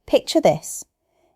Picture this.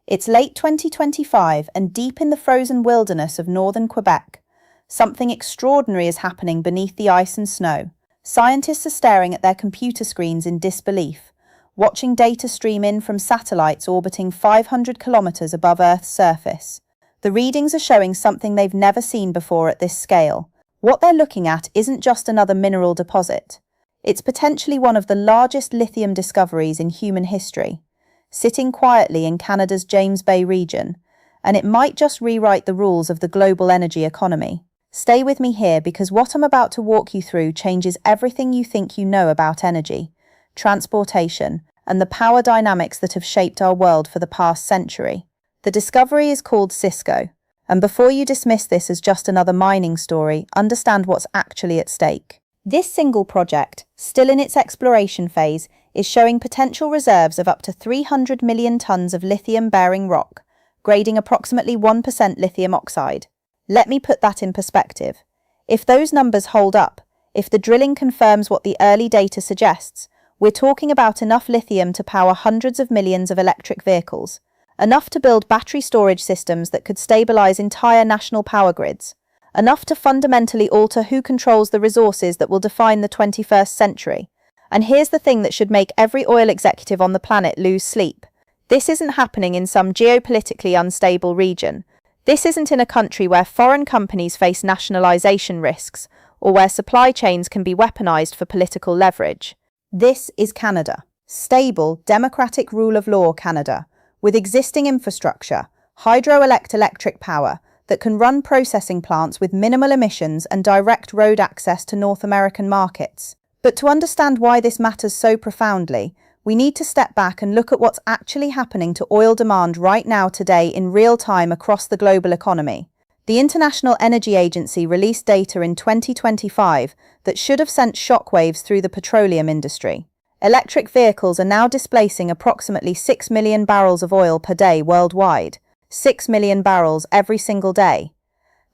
It's late 2025 and deep in the frozen wilderness of northern Quebec. Something extraordinary is happening beneath the ice and snow. Scientists are staring at their computer screens in disbelief, watching data stream in from satellites orbiting 500 kilometers above Earth's surface. The readings are showing something they've never seen before at this scale. What they're looking at isn't just another mineral deposit. It's potentially one of the largest lithium discoveries in human history, sitting quietly in Canada's James Bay region, and it might just rewrite the rules of the global energy economy. Stay with me here because what I'm about to walk you through changes everything you think you know about energy, transportation, and the power dynamics that have shaped our world for the past century. The discovery is called Cisco, and before you dismiss this as just another mining story, understand what's actually at stake. This single project, still in its exploration phase, is showing potential reserves of up to 300 million tons of lithium-bearing rock, grading approximately 1% lithium oxide. Let me put that in perspective. If those numbers hold up, if the drilling confirms what the early data suggests, we're talking about enough lithium to power hundreds of millions of electric vehicles, enough to build battery storage systems that could stabilize entire national power grids, enough to fundamentally alter who controls the resources that will define the 21st century. And here's the thing that should make every oil executive on the planet lose sleep. This isn't happening in some geopolitically unstable region. This isn't in a country where foreign companies face nationalization risks or where supply chains can be weaponized for political leverage. This is Canada. Stable, democratic rule of law Canada, with existing infrastructure, hydroelectric power that can run processing plants with minimal emissions and direct road access to North American markets. But to understand why this matters so profoundly, we need to step back and look at what's actually happening to oil demand right now today in real time across the global economy. The International Energy Agency released data in 2025 that should have sent shockwaves through the petroleum industry. Electric vehicles are now displacing approximately 6 million barrels of oil per day worldwide. 6 million barrels every single day.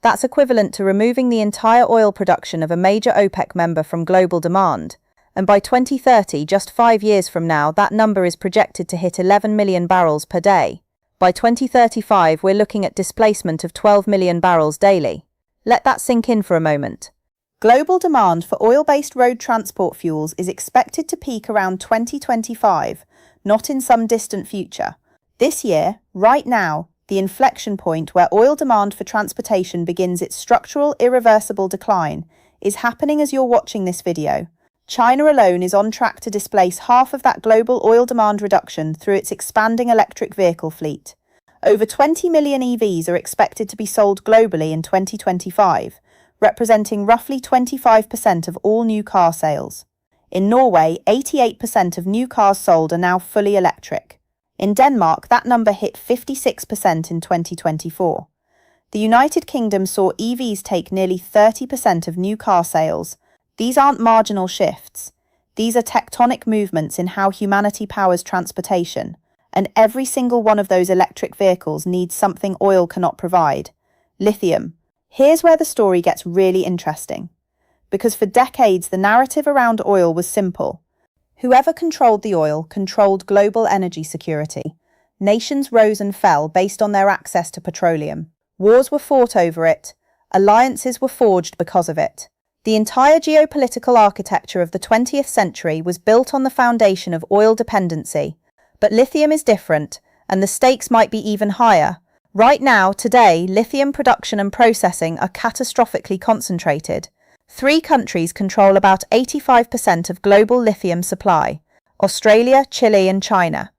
That's equivalent to removing the entire oil production of a major OPEC member from global demand. And by 2030, just 5 years from now, that number is projected to hit 11 million barrels per day. By 2035, we're looking at displacement of 12 million barrels daily. Let that sink in for a moment. Global demand for oil-based road transport fuels is expected to peak around 2025, not in some distant future. This year, right now, the inflection point where oil demand for transportation begins its structural, irreversible decline is happening as you're watching this video. China alone is on track to displace half of that global oil demand reduction through its expanding electric vehicle fleet. Over 20 million EVs are expected to be sold globally in 2025, representing roughly 25% of all new car sales. In Norway, 88% of new cars sold are now fully electric. In Denmark, that number hit 56% in 2024. The United Kingdom saw EVs take nearly 30% of new car sales. These aren't marginal shifts. These are tectonic movements in how humanity powers transportation, and every single one of those electric vehicles needs something oil cannot provide: lithium. Here's where the story gets really interesting. Because for decades, the narrative around oil was simple. Whoever controlled the oil controlled global energy security. Nations rose and fell based on their access to petroleum. Wars were fought over it. Alliances were forged because of it. The entire geopolitical architecture of the 20th century was built on the foundation of oil dependency. But lithium is different, and the stakes might be even higher. Right now, today, lithium production and processing are catastrophically concentrated. 3 countries control about 85% of global lithium supply: Australia, Chile, and China.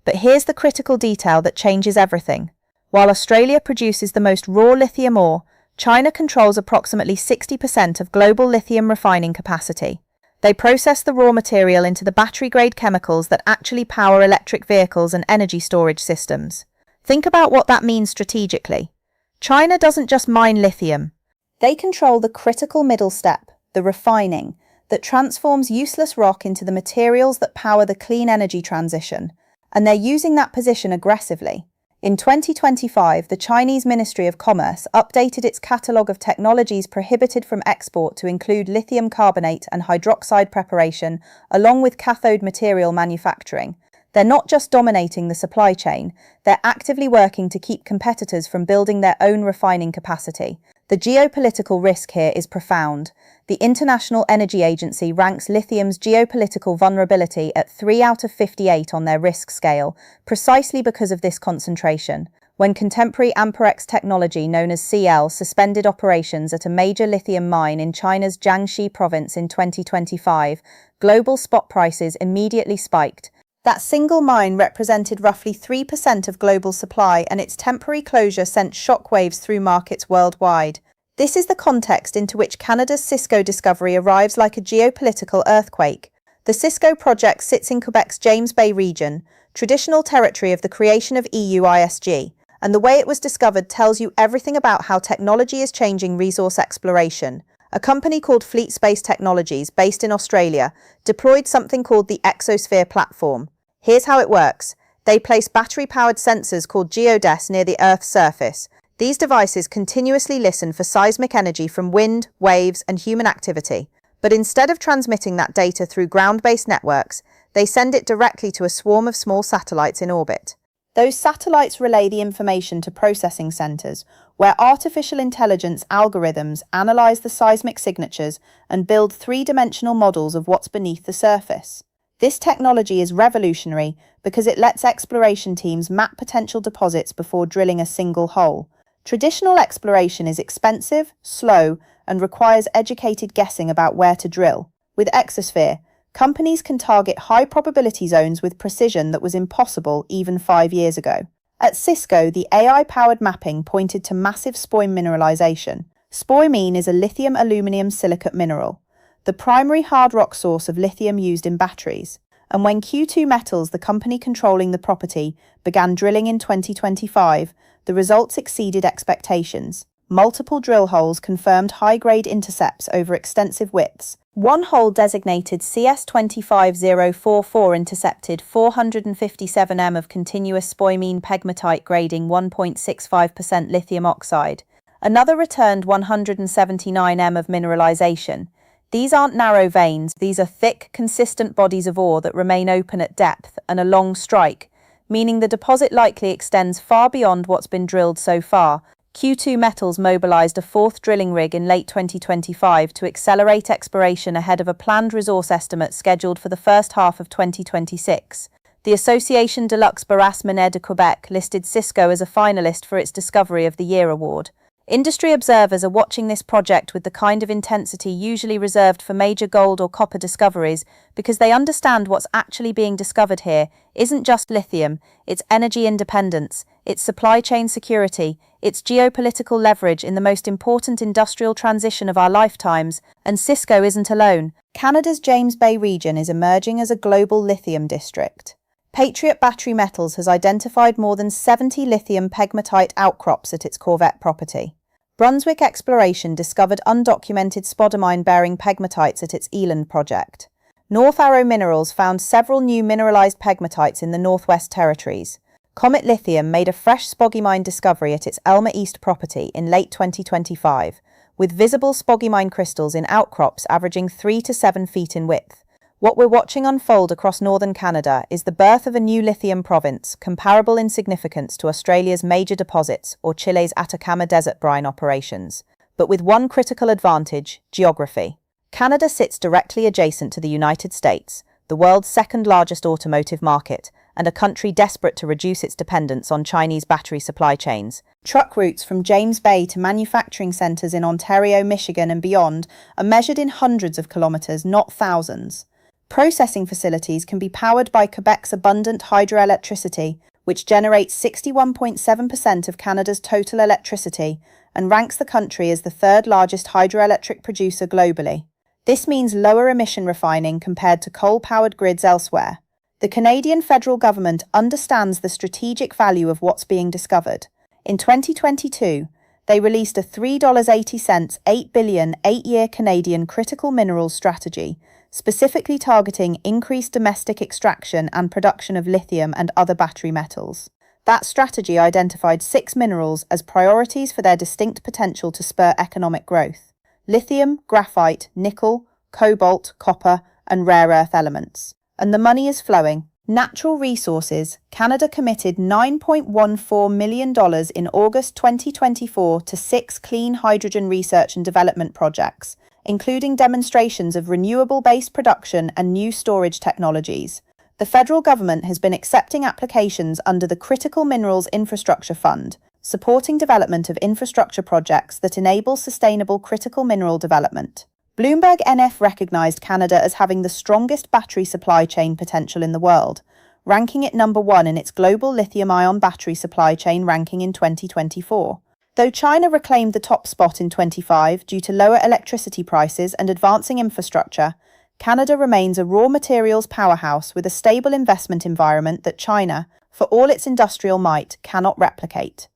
But here's the critical detail that changes everything. While Australia produces the most raw lithium ore, China controls approximately 60% of global lithium refining capacity. They process the raw material into the battery-grade chemicals that actually power electric vehicles and energy storage systems. Think about what that means strategically. China doesn't just mine lithium. They control the critical middle step, the refining, that transforms useless rock into the materials that power the clean energy transition, and they're using that position aggressively. In 2025, the Chinese Ministry of Commerce updated its catalogue of technologies prohibited from export to include lithium carbonate and hydroxide preparation, along with cathode material manufacturing. They're not just dominating the supply chain, they're actively working to keep competitors from building their own refining capacity. The geopolitical risk here is profound. The International Energy Agency ranks lithium's geopolitical vulnerability at 3 out of 58 on their risk scale, precisely because of this concentration. When contemporary Amperex technology known as CL suspended operations at a major lithium mine in China's Jiangxi province in 2025, global spot prices immediately spiked. That single mine represented roughly 3% of global supply, and its temporary closure sent shockwaves through markets worldwide. This is the context into which Canada's Cisco discovery arrives like a geopolitical earthquake. The Cisco project sits in Quebec's James Bay region, traditional territory of the creation of EU-ISG, and the way it was discovered tells you everything about how technology is changing resource exploration. A company called Fleet Space Technologies, based in Australia, deployed something called the Exosphere platform. Here's how it works. They place battery-powered sensors called geodesics near the Earth's surface. These devices continuously listen for seismic energy from wind, waves, and human activity. But instead of transmitting that data through ground-based networks, they send it directly to a swarm of small satellites in orbit. Those satellites relay the information to processing centers, where artificial intelligence algorithms analyze the seismic signatures and build three-dimensional models of what's beneath the surface. This technology is revolutionary because it lets exploration teams map potential deposits before drilling a single hole. Traditional exploration is expensive, slow, and requires educated guessing about where to drill. With Exosphere, companies can target high-probability zones with precision that was impossible even 5 years ago. At Cisco, the AI-powered mapping pointed to massive spoime mineralization. Spoimine is a lithium-aluminium silicate mineral, the primary hard rock source of lithium used in batteries. And when Q2 Metals, the company controlling the property, began drilling in 2025, the results exceeded expectations. Multiple drill holes confirmed high-grade intercepts over extensive widths. One hole designated CS25044 intercepted 457 m of continuous spoimine pegmatite grading 1.65% lithium oxide. Another returned 179 m of mineralization. These aren't narrow veins, these are thick, consistent bodies of ore that remain open at depth and a long strike, meaning the deposit likely extends far beyond what's been drilled so far. Q2 Metals mobilized a fourth drilling rig in late 2025 to accelerate exploration ahead of a planned resource estimate scheduled for the first half of 2026. The Association de Luxe Barras Mines de Quebec listed Cisco as a finalist for its Discovery of the Year award. Industry observers are watching this project with the kind of intensity usually reserved for major gold or copper discoveries because they understand what's actually being discovered here isn't just lithium, it's energy independence, it's supply chain security, it's geopolitical leverage in the most important industrial transition of our lifetimes, and Cisco isn't alone. Canada's James Bay region is emerging as a global lithium district. Patriot Battery Metals has identified more than 70 lithium pegmatite outcrops at its Corvette property. Brunswick Exploration discovered undocumented spodumene-bearing pegmatites at its Eland project. North Arrow Minerals found several new mineralized pegmatites in the Northwest Territories. Comet Lithium made a fresh spodumene discovery at its Elmer East property in late 2025, with visible spodumene crystals in outcrops averaging 3 to 7 feet in width. What we're watching unfold across northern Canada is the birth of a new lithium province, comparable in significance to Australia's major deposits or Chile's Atacama Desert brine operations, but with one critical advantage: geography. Canada sits directly adjacent to the United States, the world's second-largest automotive market, and a country desperate to reduce its dependence on Chinese battery supply chains. Truck routes from James Bay to manufacturing centres in Ontario, Michigan and beyond are measured in hundreds of kilometres, not thousands. Processing facilities can be powered by Quebec's abundant hydroelectricity, which generates 61.7% of Canada's total electricity and ranks the country as the third largest hydroelectric producer globally. This means lower emission refining compared to coal-powered grids elsewhere. The Canadian federal government understands the strategic value of what's being discovered. In 2022, they released a $3.80 $8 billion 8-year Canadian critical minerals strategy, specifically targeting increased domestic extraction and production of lithium and other battery metals. That strategy identified 6 minerals as priorities for their distinct potential to spur economic growth: lithium, graphite, nickel, cobalt, copper, and rare earth elements. And the money is flowing. Natural resources. Canada committed $9.14 million in August 2024 to 6 clean hydrogen research and development projects, including demonstrations of renewable-based production and new storage technologies. The federal government has been accepting applications under the Critical Minerals Infrastructure Fund, supporting development of infrastructure projects that enable sustainable critical mineral development. Bloomberg NF recognized Canada as having the strongest battery supply chain potential in the world, ranking it number 1 in its global lithium-ion battery supply chain ranking in 2024. Though China reclaimed the top spot in 2025 due to lower electricity prices and advancing infrastructure, Canada remains a raw materials powerhouse with a stable investment environment that China, for all its industrial might, cannot replicate.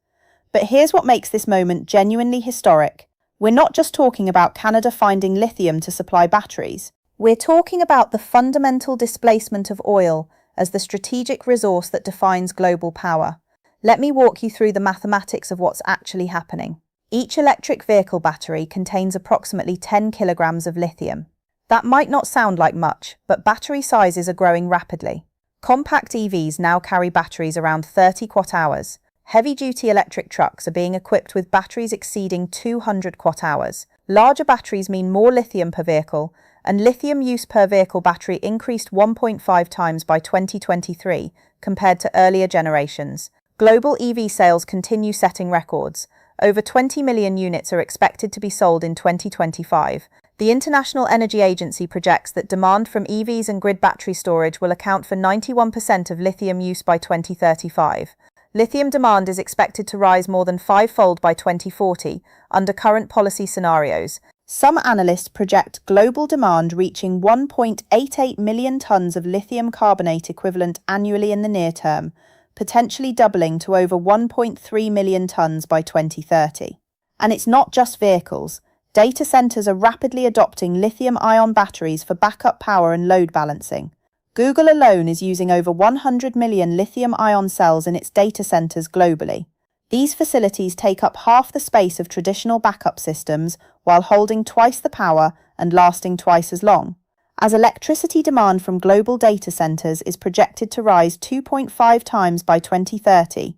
But here's what makes this moment genuinely historic. We're not just talking about Canada finding lithium to supply batteries. We're talking about the fundamental displacement of oil as the strategic resource that defines global power. Let me walk you through the mathematics of what's actually happening. Each electric vehicle battery contains approximately 10 kilograms of lithium. That might not sound like much, but battery sizes are growing rapidly. Compact EVs now carry batteries around 30 kWh. Heavy-duty electric trucks are being equipped with batteries exceeding 200 kWh. Larger batteries mean more lithium per vehicle, and lithium use per vehicle battery increased 1.5 times by 2023 compared to earlier generations. Global EV sales continue setting records. Over 20 million units are expected to be sold in 2025. The International Energy Agency projects that demand from EVs and grid battery storage will account for 91% of lithium use by 2035. Lithium demand is expected to rise more than 5-fold by 2040 under current policy scenarios. Some analysts project global demand reaching 1.88 million tons of lithium carbonate equivalent annually in the near term, potentially doubling to over 1.3 million tons by 2030. And it's not just vehicles. Data centers are rapidly adopting lithium-ion batteries for backup power and load balancing. Google alone is using over 100 million lithium-ion cells in its data centers globally. These facilities take up half the space of traditional backup systems while holding twice the power and lasting twice as long. As electricity demand from global data centers is projected to rise 2.5 times by 2030,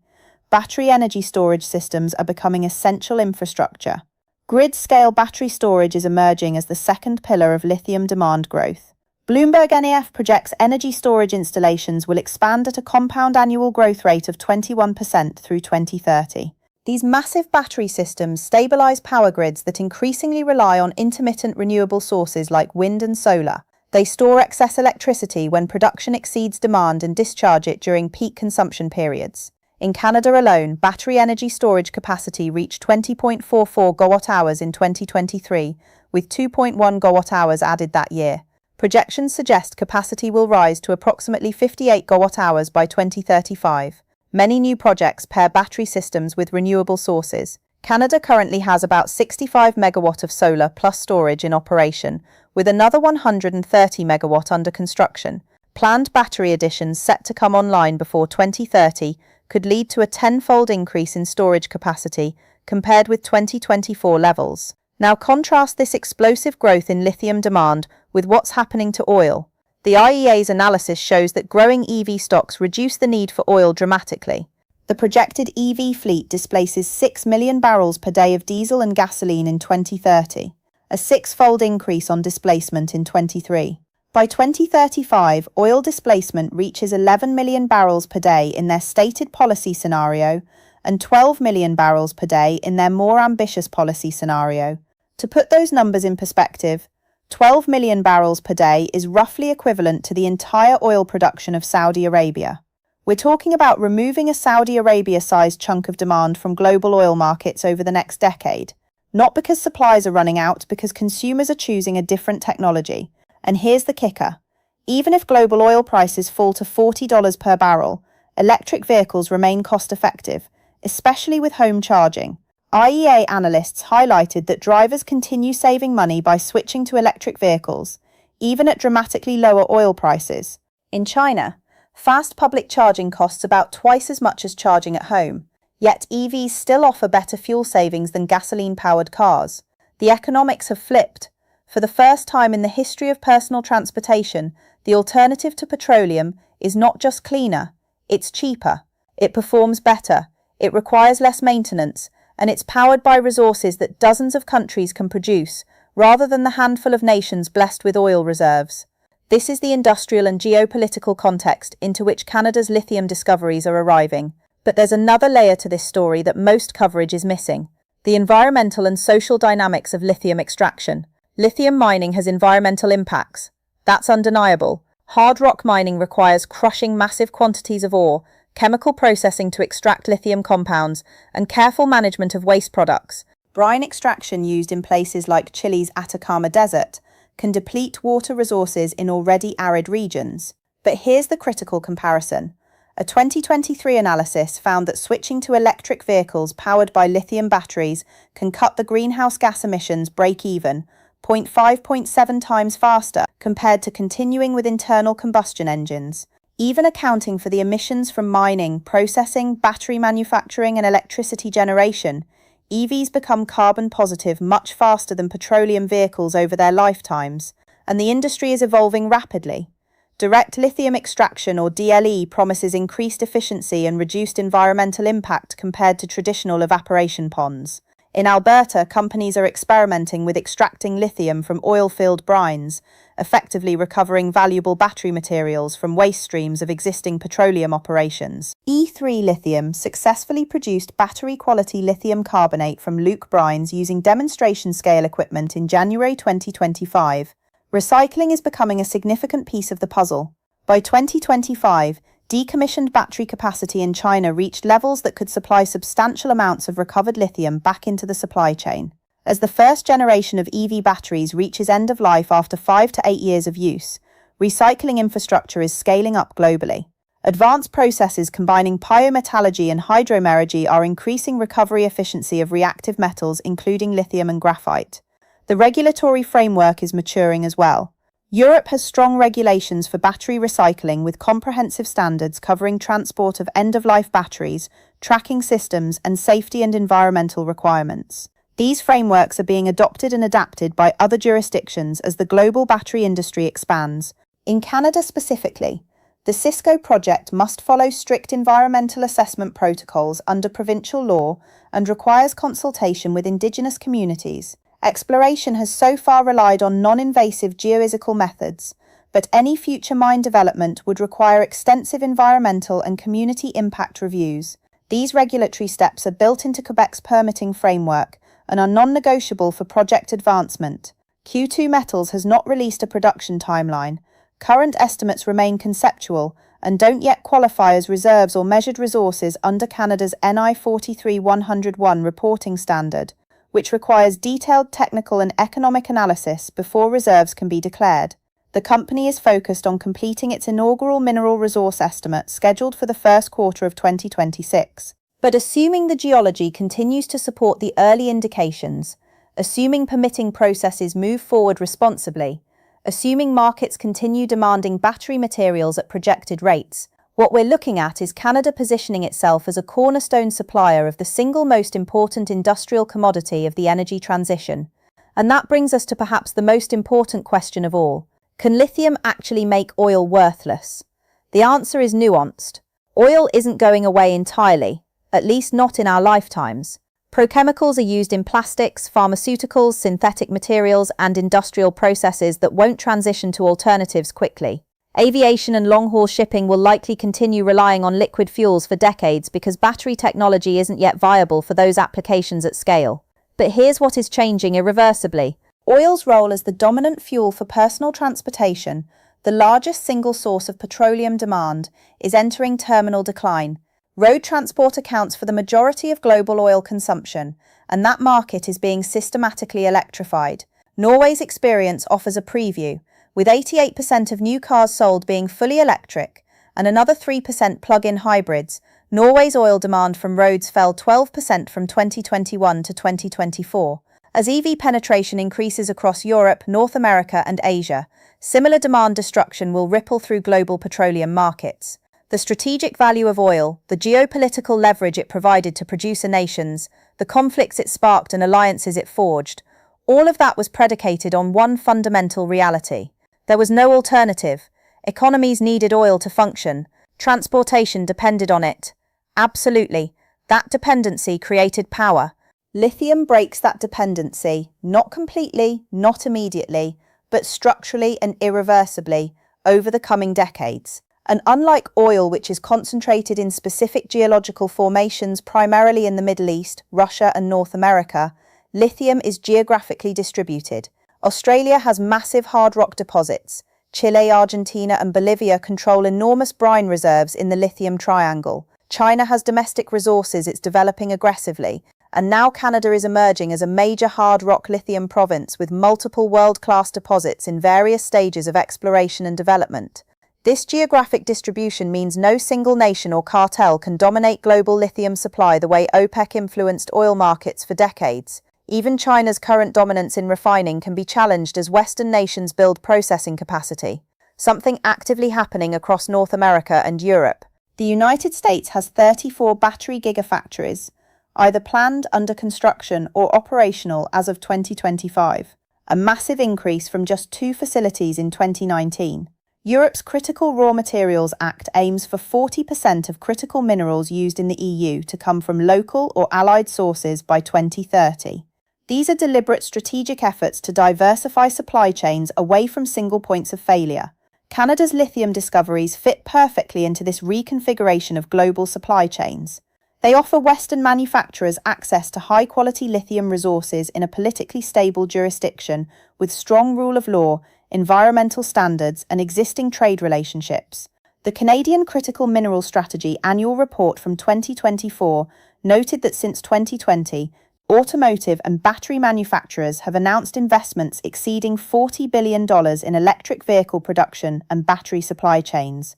battery energy storage systems are becoming essential infrastructure. Grid-scale battery storage is emerging as the second pillar of lithium demand growth. Bloomberg NEF projects energy storage installations will expand at a compound annual growth rate of 21% through 2030. These massive battery systems stabilize power grids that increasingly rely on intermittent renewable sources like wind and solar. They store excess electricity when production exceeds demand and discharge it during peak consumption periods. In Canada alone, battery energy storage capacity reached 20.44 GWh in 2023, with 2.1 GWh added that year. Projections suggest capacity will rise to approximately 58 GWh by 2035. Many new projects pair battery systems with renewable sources. Canada currently has about 65 megawatt of solar plus storage in operation, with another 130 megawatt under construction. Planned battery additions set to come online before 2030 could lead to a 10-fold increase in storage capacity compared with 2024 levels. Now contrast this explosive growth in lithium demand with what's happening to oil. The IEA's analysis shows that growing EV stocks reduce the need for oil dramatically. The projected EV fleet displaces 6 million barrels per day of diesel and gasoline in 2030, a 6-fold increase on displacement in 2023. By 2035, oil displacement reaches 11 million barrels per day in their stated policy scenario and 12 million barrels per day in their more ambitious policy scenario. To put those numbers in perspective, 12 million barrels per day is roughly equivalent to the entire oil production of Saudi Arabia. We're talking about removing a Saudi Arabia-sized chunk of demand from global oil markets over the next decade. Not because supplies are running out, because consumers are choosing a different technology. And here's the kicker. Even if global oil prices fall to $40 per barrel, electric vehicles remain cost-effective, especially with home charging. IEA analysts highlighted that drivers continue saving money by switching to electric vehicles, even at dramatically lower oil prices. In China, fast public charging costs about twice as much as charging at home, yet EVs still offer better fuel savings than gasoline-powered cars. The economics have flipped. For the first time in the history of personal transportation, the alternative to petroleum is not just cleaner, it's cheaper. It performs better, it requires less maintenance, and it's powered by resources that dozens of countries can produce, rather than the handful of nations blessed with oil reserves. This is the industrial and geopolitical context into which Canada's lithium discoveries are arriving. But there's another layer to this story that most coverage is missing: the environmental and social dynamics of lithium extraction. Lithium mining has environmental impacts. That's undeniable. Hard rock mining requires crushing massive quantities of ore, chemical processing to extract lithium compounds, and careful management of waste products. Brine extraction used in places like Chile's Atacama Desert can deplete water resources in already arid regions. But here's the critical comparison. A 2023 analysis found that switching to electric vehicles powered by lithium batteries can cut the greenhouse gas emissions break-even 0.7 times faster compared to continuing with internal combustion engines. Even accounting for the emissions from mining, processing, battery manufacturing, and electricity generation, EVs become carbon positive much faster than petroleum vehicles over their lifetimes, and the industry is evolving rapidly. Direct lithium extraction, or DLE, promises increased efficiency and reduced environmental impact compared to traditional evaporation ponds. In Alberta, companies are experimenting with extracting lithium from oil-filled brines, effectively recovering valuable battery materials from waste streams of existing petroleum operations. E3 Lithium successfully produced battery-quality lithium carbonate from Luke brines using demonstration-scale equipment in January 2025. Recycling is becoming a significant piece of the puzzle. By 2025, decommissioned battery capacity in China reached levels that could supply substantial amounts of recovered lithium back into the supply chain. As the first generation of EV batteries reaches end of life after 5 to 8 years of use, recycling infrastructure is scaling up globally. Advanced processes combining pyrometallurgy and hydrometallurgy are increasing recovery efficiency of reactive metals, including lithium and graphite. The regulatory framework is maturing as well. Europe has strong regulations for battery recycling with comprehensive standards covering transport of end-of-life batteries, tracking systems, and safety and environmental requirements. These frameworks are being adopted and adapted by other jurisdictions as the global battery industry expands. In Canada specifically, the Cisco project must follow strict environmental assessment protocols under provincial law and requires consultation with Indigenous communities. Exploration has so far relied on non-invasive geophysical methods, but any future mine development would require extensive environmental and community impact reviews. These regulatory steps are built into Quebec's permitting framework and are non-negotiable for project advancement. Q2 Metals has not released a production timeline. Current estimates remain conceptual and don't yet qualify as reserves or measured resources under Canada's NI 43-101 reporting standard, which requires detailed technical and economic analysis before reserves can be declared. The company is focused on completing its inaugural mineral resource estimate scheduled for the first quarter of 2026. But assuming the geology continues to support the early indications, assuming permitting processes move forward responsibly, assuming markets continue demanding battery materials at projected rates, what we're looking at is Canada positioning itself as a cornerstone supplier of the single most important industrial commodity of the energy transition. And that brings us to perhaps the most important question of all. Can lithium actually make oil worthless? The answer is nuanced. Oil isn't going away entirely, at least not in our lifetimes. Prochemicals are used in plastics, pharmaceuticals, synthetic materials, and industrial processes that won't transition to alternatives quickly. Aviation and long-haul shipping will likely continue relying on liquid fuels for decades because battery technology isn't yet viable for those applications at scale. But here's what is changing irreversibly. Oil's role as the dominant fuel for personal transportation, the largest single source of petroleum demand, is entering terminal decline. Road transport accounts for the majority of global oil consumption, and that market is being systematically electrified. Norway's experience offers a preview, with 88% of new cars sold being fully electric and another 3% plug-in hybrids. Norway's oil demand from roads fell 12% from 2021 to 2024. As EV penetration increases across Europe, North America, and Asia, similar demand destruction will ripple through global petroleum markets. The strategic value of oil, the geopolitical leverage it provided to producer nations, the conflicts it sparked and alliances it forged, all of that was predicated on one fundamental reality. There was no alternative. Economies needed oil to function. Transportation depended on it. Absolutely. That dependency created power. Lithium breaks that dependency, not completely, not immediately, but structurally and irreversibly over the coming decades. And unlike oil, which is concentrated in specific geological formations primarily in the Middle East, Russia and North America, lithium is geographically distributed. Australia has massive hard rock deposits. Chile, Argentina and Bolivia control enormous brine reserves in the lithium triangle. China has domestic resources it's developing aggressively. And now Canada is emerging as a major hard rock lithium province with multiple world-class deposits in various stages of exploration and development. This geographic distribution means no single nation or cartel can dominate global lithium supply the way OPEC influenced oil markets for decades. Even China's current dominance in refining can be challenged as Western nations build processing capacity, something actively happening across North America and Europe. The United States has 34 battery gigafactories, either planned, under construction, or operational as of 2025, a massive increase from just 2 facilities in 2019. Europe's Critical Raw Materials Act aims for 40% of critical minerals used in the EU to come from local or allied sources by 2030. These are deliberate strategic efforts to diversify supply chains away from single points of failure. Canada's lithium discoveries fit perfectly into this reconfiguration of global supply chains. They offer Western manufacturers access to high-quality lithium resources in a politically stable jurisdiction with strong rule of law, environmental standards, and existing trade relationships. The Canadian Critical Mineral Strategy Annual Report from 2024 noted that since 2020, automotive and battery manufacturers have announced investments exceeding $40 billion in electric vehicle production and battery supply chains.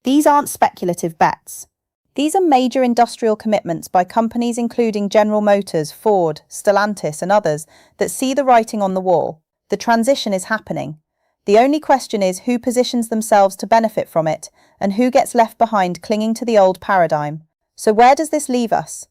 These aren't speculative bets. These are major industrial commitments by companies including General Motors, Ford, Stellantis, and others that see the writing on the wall. The transition is happening. The only question is who positions themselves to benefit from it and who gets left behind clinging to the old paradigm. So where does this leave us?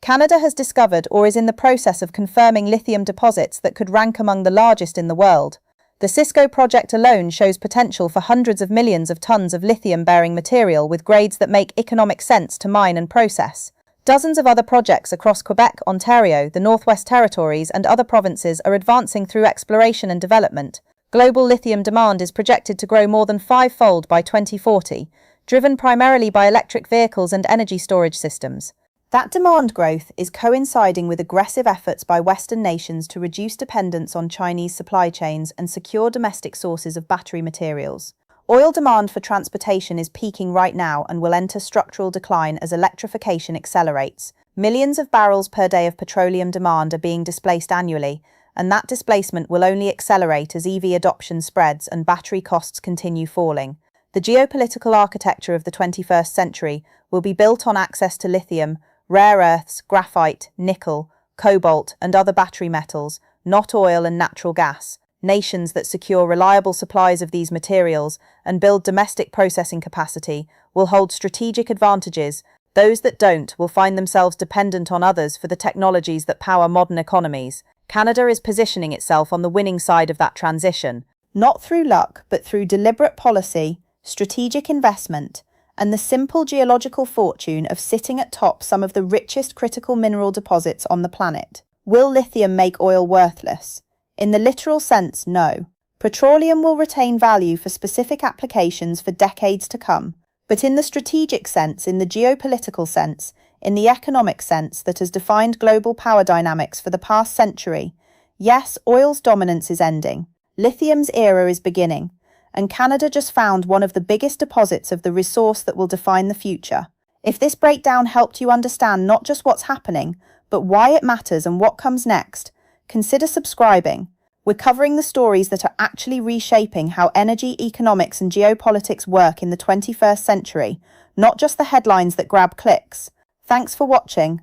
Canada has discovered or is in the process of confirming lithium deposits that could rank among the largest in the world. The Cisco project alone shows potential for hundreds of millions of tons of lithium-bearing material with grades that make economic sense to mine and process. Dozens of other projects across Quebec, Ontario, the Northwest Territories, and other provinces are advancing through exploration and development. Global lithium demand is projected to grow more than 5-fold by 2040, driven primarily by electric vehicles and energy storage systems. That demand growth is coinciding with aggressive efforts by Western nations to reduce dependence on Chinese supply chains and secure domestic sources of battery materials. Oil demand for transportation is peaking right now and will enter structural decline as electrification accelerates. Millions of barrels per day of petroleum demand are being displaced annually, and that displacement will only accelerate as EV adoption spreads and battery costs continue falling. The geopolitical architecture of the 21st century will be built on access to lithium, rare earths, graphite, nickel, cobalt, and other battery metals, not oil and natural gas. Nations that secure reliable supplies of these materials and build domestic processing capacity will hold strategic advantages. Those that don't will find themselves dependent on others for the technologies that power modern economies. Canada is positioning itself on the winning side of that transition, not through luck, but through deliberate policy, strategic investment, and the simple geological fortune of sitting atop some of the richest critical mineral deposits on the planet. Will lithium make oil worthless? In the literal sense, no. Petroleum will retain value for specific applications for decades to come. But in the strategic sense, in the geopolitical sense, in the economic sense that has defined global power dynamics for the past century, yes, oil's dominance is ending. Lithium's era is beginning. And Canada just found one of the biggest deposits of the resource that will define the future. If this breakdown helped you understand not just what's happening, but why it matters and what comes next, consider subscribing. We're covering the stories that are actually reshaping how energy, economics, and geopolitics work in the 21st century, not just the headlines that grab clicks. Thanks for watching.